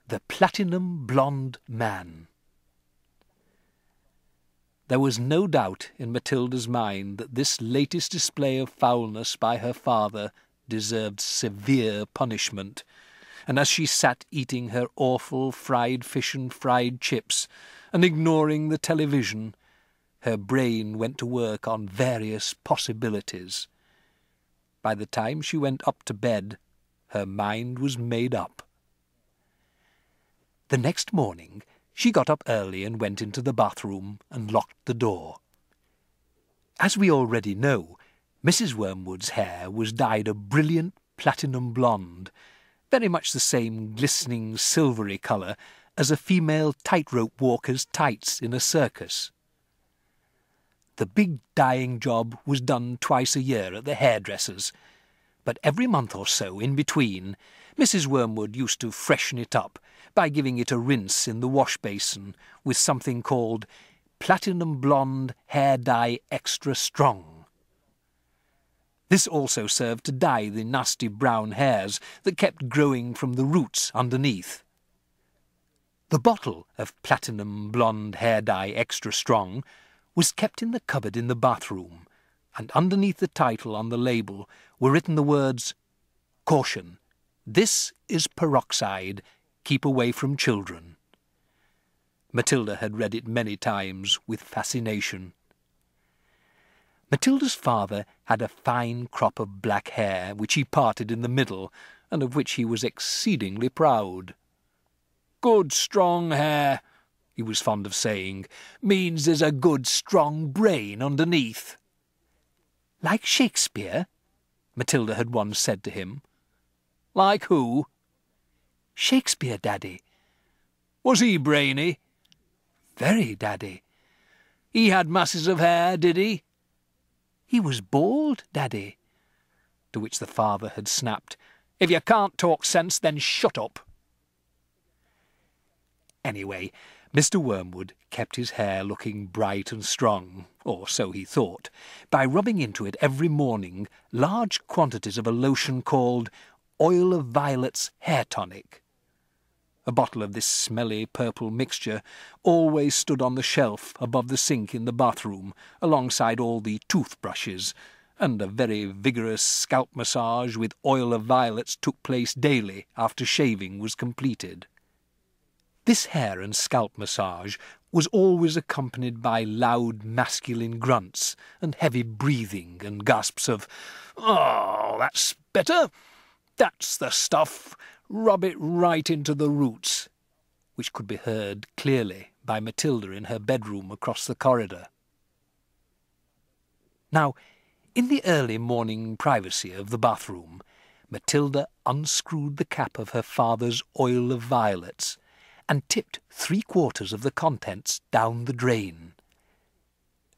The Platinum Blonde Man. There was no doubt in Matilda's mind that this latest display of foulness by her father deserved severe punishment, and as she sat eating her awful fried fish and fried chips and ignoring the television, her brain went to work on various possibilities. By the time she went up to bed, her mind was made up. The next morning she got up early and went into the bathroom and locked the door. As we already know, Mrs. Wormwood's hair was dyed a brilliant platinum blonde, very much the same glistening silvery colour as a female tightrope walker's tights in a circus. The big dyeing job was done twice a year at the hairdresser's, but every month or so in between, Mrs. Wormwood used to freshen it up by giving it a rinse in the wash basin with something called Platinum Blonde Hair Dye Extra Strong. This also served to dye the nasty brown hairs that kept growing from the roots underneath. The bottle of Platinum Blonde Hair Dye Extra Strong was kept in the cupboard in the bathroom, and underneath the title on the label were written the words, "Caution, this is peroxide, keep away from children." Matilda had read it many times with fascination. Matilda's father had a fine crop of black hair, which he parted in the middle, and of which he was exceedingly proud. "Good strong hair," he was fond of saying, "means there's a good strong brain underneath." "Like Shakespeare?" Matilda had once said to him. "Like who?" "Shakespeare, Daddy." "Was he brainy?" "Very, Daddy." "He had masses of hair, did he?" "He was bald, Daddy." To which the father had snapped, "If you can't talk sense, then shut up." Anyway, Mr. Wormwood kept his hair looking bright and strong, or so he thought, by rubbing into it every morning large quantities of a lotion called Oil of Violets Hair Tonic. A bottle of this smelly purple mixture always stood on the shelf above the sink in the bathroom, alongside all the toothbrushes, and a very vigorous scalp massage with oil of violets took place daily after shaving was completed. This hair and scalp massage was always accompanied by loud masculine grunts and heavy breathing and gasps of, "Oh, that's better! That's the stuff! Rub it right into the roots," which could be heard clearly by Matilda in her bedroom across the corridor. Now, in the early morning privacy of the bathroom, Matilda unscrewed the cap of her father's oil of violets and tipped 3/4 of the contents down the drain.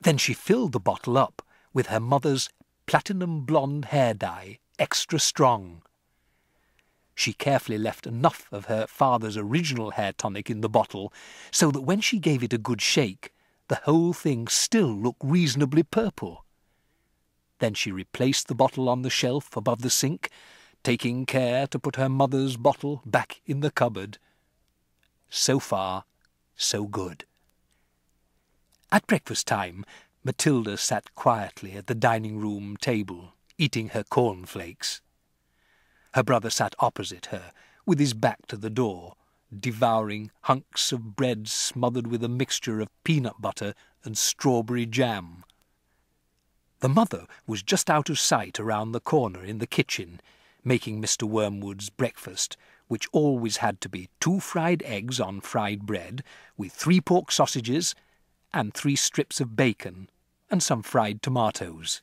Then she filled the bottle up with her mother's platinum blonde hair dye, extra strong. She carefully left enough of her father's original hair tonic in the bottle so that when she gave it a good shake, the whole thing still looked reasonably purple. Then she replaced the bottle on the shelf above the sink, taking care to put her mother's bottle back in the cupboard. So far, so good. At breakfast time, Matilda sat quietly at the dining-room table, eating her cornflakes. Her brother sat opposite her, with his back to the door, devouring hunks of bread smothered with a mixture of peanut butter and strawberry jam. The mother was just out of sight around the corner in the kitchen, making Mr. Wormwood's breakfast, which always had to be 2 fried eggs on fried bread, with 3 pork sausages, and 3 strips of bacon, and some fried tomatoes.